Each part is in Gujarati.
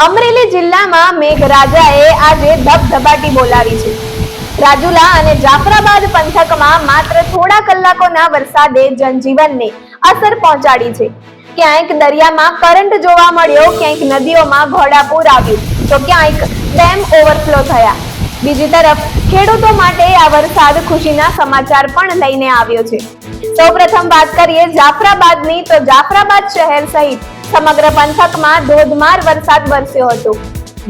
અમરેલી જિલ્લામાં મેઘરાજાએ આજે ધબધબાટી બોલાવી છે। રાજુલા અને જાફરાબાદ પંથકમાં માત્ર થોડા કલાકોના વરસાદે જનજીવનને અસર પહોંચાડી છે। ક્યાંક દરિયામાં કરંટ જોવા મળ્યો, ક્યાંક નદીઓમાં ઘોડાપૂર આવ્યું, તો ક્યાંક ડેમ ઓવરફ્લો થયા। બીજી તરફ ખેડૂતો માટે આ વરસાદ ખુશીના સમાચાર પણ લઈને આવ્યો છે। સૌપ્રથમ વાત કરીએ જાફરાબાદની, તો જાફરાબાદ શહેર સહિત સમગ્ર પંથકમાં ધોધમાર વરસાદ વરસ્યો હતો।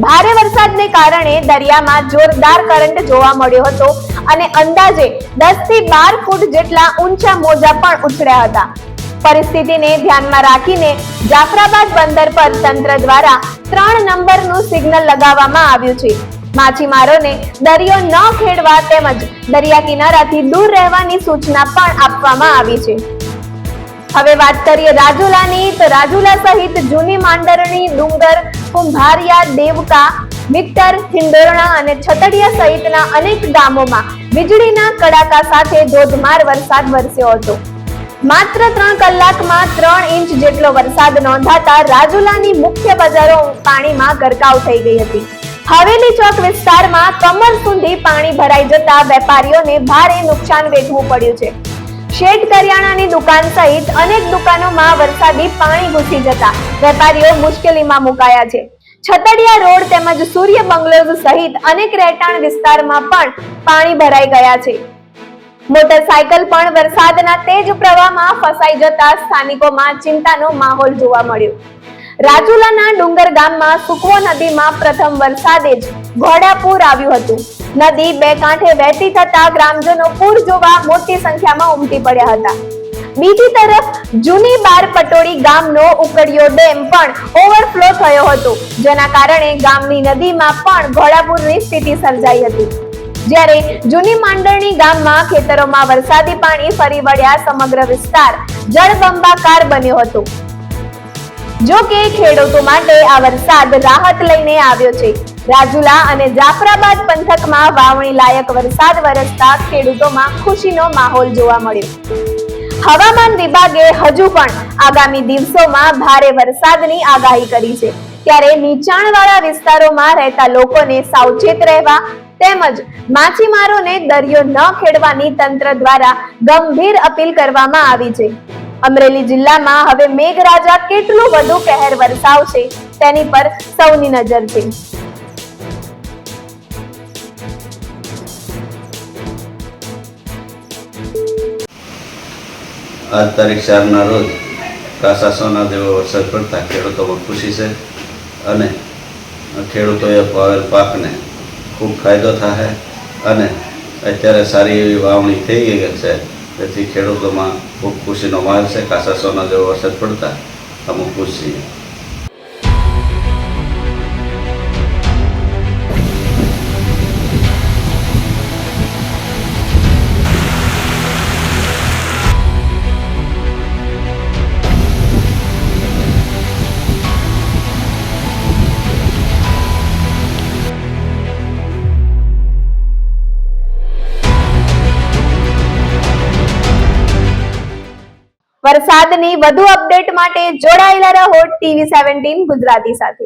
ભારે વરસાદને કારણે દરિયામાં જોરદાર કરંટ જોવા મળ્યો હતો અને અંદાજે 10 થી 12 ફૂટ જેટલા ઊંચા મોજા પણ ઉછળ્યા હતા। પરિસ્થિતિને ધ્યાનમાં રાખીને જાફરાબાદ બંદર પર તંત્ર દ્વારા 3 નંબરનું સિગ્નલ લગાવવામાં આવ્યું છે। માછીમારોને દરિયો ન ખેડવા તેમજ દરિયા કિનારાથી દૂર રહેવાની સૂચના પણ આપવામાં આવી છે। હવે વાત કરીએ રાજુલાની, તો રાજુલા સહિત જૂની માંડરણી, ડુંગર, કુંભારિયા, દેવકા, વિક્ટર, હિંડોરણા અને છતડિયા સહિતના અનેક ગામોમાં વીજળીના કડાકા સાથે ધોધમાર વરસાદ વરસ્યો હતો। માત્ર 3 કલાકમાં 3 ઇંચ જેટલો વરસાદ નોંધાતા રાજુલાની મુખ્ય બજારો પાણીમાં ગરકાવ થઈ ગઈ હતી। હવેલી ચોક વિસ્તારમાં કમર સુધી પાણી ભરાઈ જતા વેપારીઓને ભારે નુકસાન વેઠવું પડ્યું છે। શેઠ કરિયાણાની દુકાન સહિત અનેક દુકાનોમાં વરસાદી પાણી ઘૂસી જતા વેપારીઓ મુશ્કેલીમાં મુકાયા છે। છતડિયા રોડ તેમજ સૂર્ય બંગલોઝ સહિત અનેક રહેઠાણ વિસ્તારમાં પણ પાણી ભરાઈ ગયા છે। મોટરસાયકલ પણ વરસાદના તેજ પ્રવાહમાં ફસાઈ જતા સ્થાનિકોમાં ચિંતાનો માહોલ જોવા મળ્યો। રાજુલાના ડુંગર ગામમાં સુકવો નદીમાં પ્રથમ વરસાદે જ ઘોડાપૂર આવ્યું હતું। નદી બે કાંઠે વહેતી થતા ગ્રામજનો પૂર જોવા મોટી સંખ્યામાં ઉમટી પડ્યા હતા। બીજી તરફ જૂની બાર પટોળી ગામનો ઉકડિયો ડેમ પણ ઓવરફ્લો થયો હતો, જેના કારણે ગામની નદીમાં પણ ઘોડાપૂરની સ્થિતિ સર્જાઈ હતી। જ્યારે જૂની માંડરણી ગામમાં ખેતરોમાં વરસાદી પાણી ફરી વળ્યા સમગ્ર વિસ્તાર જળબંબાકાર બન્યો હતો। જો કે ખેડૂતો માટે આ વરસાદ રાહત લઈને આવ્યો છે। રાજુલા અને જાફરાબાદ પંથકમાં વાવણી લાયક વરસાદ વરસતા ખેડૂતોમાં ખુશીનો માહોલ જોવા મળ્યો। હવામાન વિભાગે હજુ પણ આગામી દિવસોમાં ભારે વરસાદની આગાહી કરી છે, ત્યારે નીચાણવાળા વિસ્તારોમાં રહેતા લોકોને સાવચેત રહેવા તેમજ માછીમારોને દરિયો ન ખેડવાની તંત્ર દ્વારા ગંભીર અપીલ કરવામાં આવી છે। અમરેલી જિલ્લામાં હવે મેઘરાજા કેટલું વધુ કહેર વરસાવશે તેની પર સૌની નજર છે। આજ તારીખ 4ના રોજ કાસાસોના જેવો વરસાદ પડતા ખેડૂતોમાં ખુશી છે અને ખેડૂતોએ વાવેલ પાકને ખૂબ ફાયદો થાય અને અત્યારે સારી એવી વાવણી થઈ ગઈ છે, તેથી ખેડૂતોમાં ખૂબ ખુશીનો માહોલ છે। કાસાસોના જેવો વરસાદ પડતા અમે ખુશ છીએ। વરસાદની વધુ અપડેટ માટે જોડાયેલા રહો TV17 ગુજરાતી સાથે।